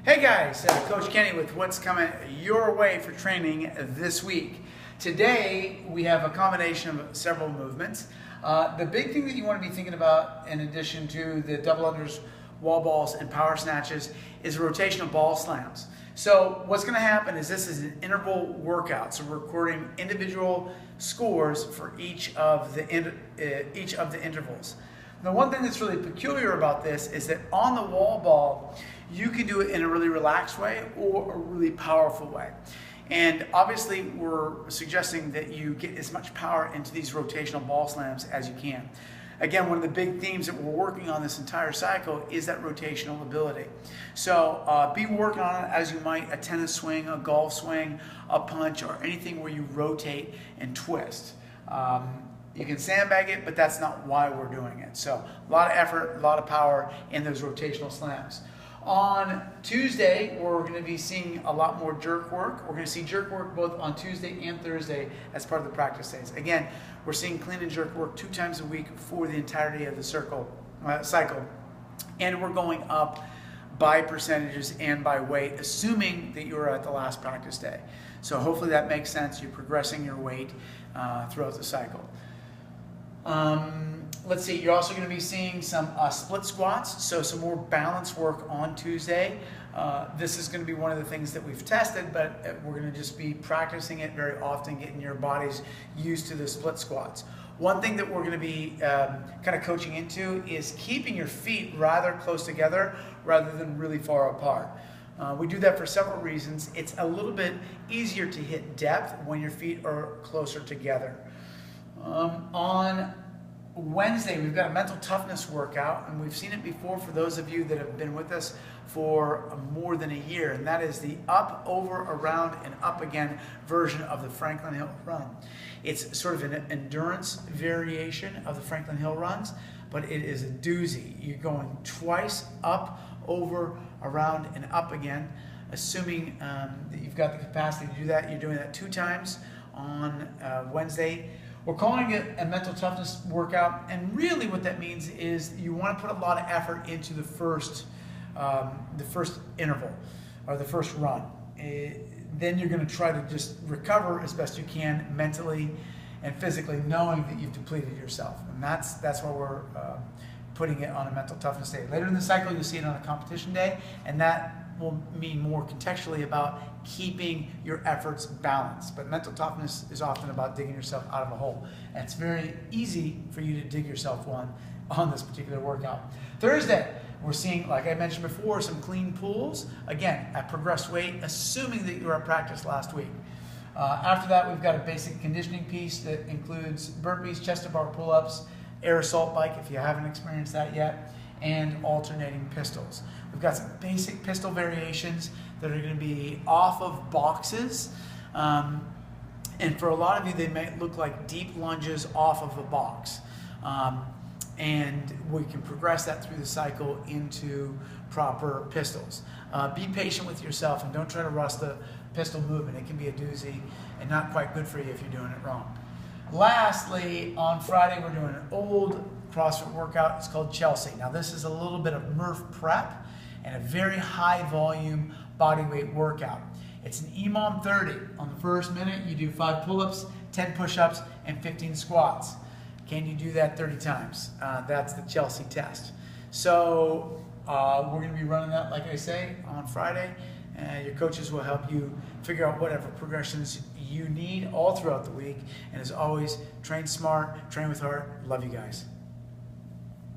Hey guys, Coach Kenny with what's coming your way for training this week. Today we have a combination of several movements. The big thing that you want to be thinking about, in addition to the double unders, wall balls, and power snatches, is rotational ball slams. So what's going to happen is this is an interval workout. So we're recording individual scores for each of the intervals. Now, one thing that's really peculiar about this is that on the wall ball, you can do it in a really relaxed way or a really powerful way. And obviously, we're suggesting that you get as much power into these rotational ball slams as you can. Again, one of the big themes that we're working on this entire cycle is that rotational ability. So be working on it as you might a tennis swing, a golf swing, a punch, or anything where you rotate and twist. You can sandbag it, but that's not why we're doing it. So a lot of effort, a lot of power in those rotational slams. On Tuesday, we're going to be seeing a lot more jerk work. We're going to see jerk work both on Tuesday and Thursday as part of the practice days. Again, we're seeing clean and jerk work 2 times a week for the entirety of the cycle. And we're going up by percentages and by weight, assuming that you're at the last practice day. So hopefully that makes sense. You're progressing your weight throughout the cycle. Let's see, you're also going to be seeing some split squats, so some more balance work on Tuesday. This is going to be one of the things that we've tested, but we're going to just be practicing it very often, getting your bodies used to the split squats. One thing that we're going to be kind of coaching into is keeping your feet rather close together rather than really far apart. We do that for several reasons. It's a little bit easier to hit depth when your feet are closer together. On Wednesday, we've got a mental toughness workout, and we've seen it before for those of you that have been with us for more than a year, and that is the up, over, around, and up again version of the Franklin Hill Run. It's sort of an endurance variation of the Franklin Hill runs, but it is a doozy. You're going twice up, over, around, and up again, assuming that you've got the capacity to do that. You're doing that 2 times on Wednesday. We're calling it a mental toughness workout, and really what that means is you want to put a lot of effort into the first interval, or the first run. Then you're going to try to just recover as best you can mentally and physically, knowing that you've depleted yourself. And that's why we're putting it on a mental toughness day. Later in the cycle, you'll see it on a competition day, and that will mean more contextually about keeping your efforts balanced. But mental toughness is often about digging yourself out of a hole. And it's very easy for you to dig yourself one on this particular workout. Thursday, we're seeing, like I mentioned before, some clean pulls. Again, at progressed weight, assuming that you were at practice last week. After that, we've got a basic conditioning piece that includes burpees, chest-to-bar pull-ups, air assault bike, if you haven't experienced that yet, and alternating pistols. We've got some basic pistol variations that are going to be off of boxes. And for a lot of you, they may look like deep lunges off of a box. And we can progress that through the cycle into proper pistols. Be patient with yourself and don't try to rush the pistol movement. It can be a doozy and not quite good for you if you're doing it wrong. Lastly, on Friday, we're doing an old CrossFit workout. It's called Chelsea. Now, this is a little bit of Murph prep and a very high volume bodyweight workout. It's an EMOM 30. On the first minute, you do 5 pull-ups, 10 push-ups, and 15 squats. Can you do that 30 times? That's the Chelsea test. So we're going to be running that, like I say, on Friday. Your coaches will help you figure out whatever progressions you need all throughout the week. And as always, train smart, train with heart. Love you guys.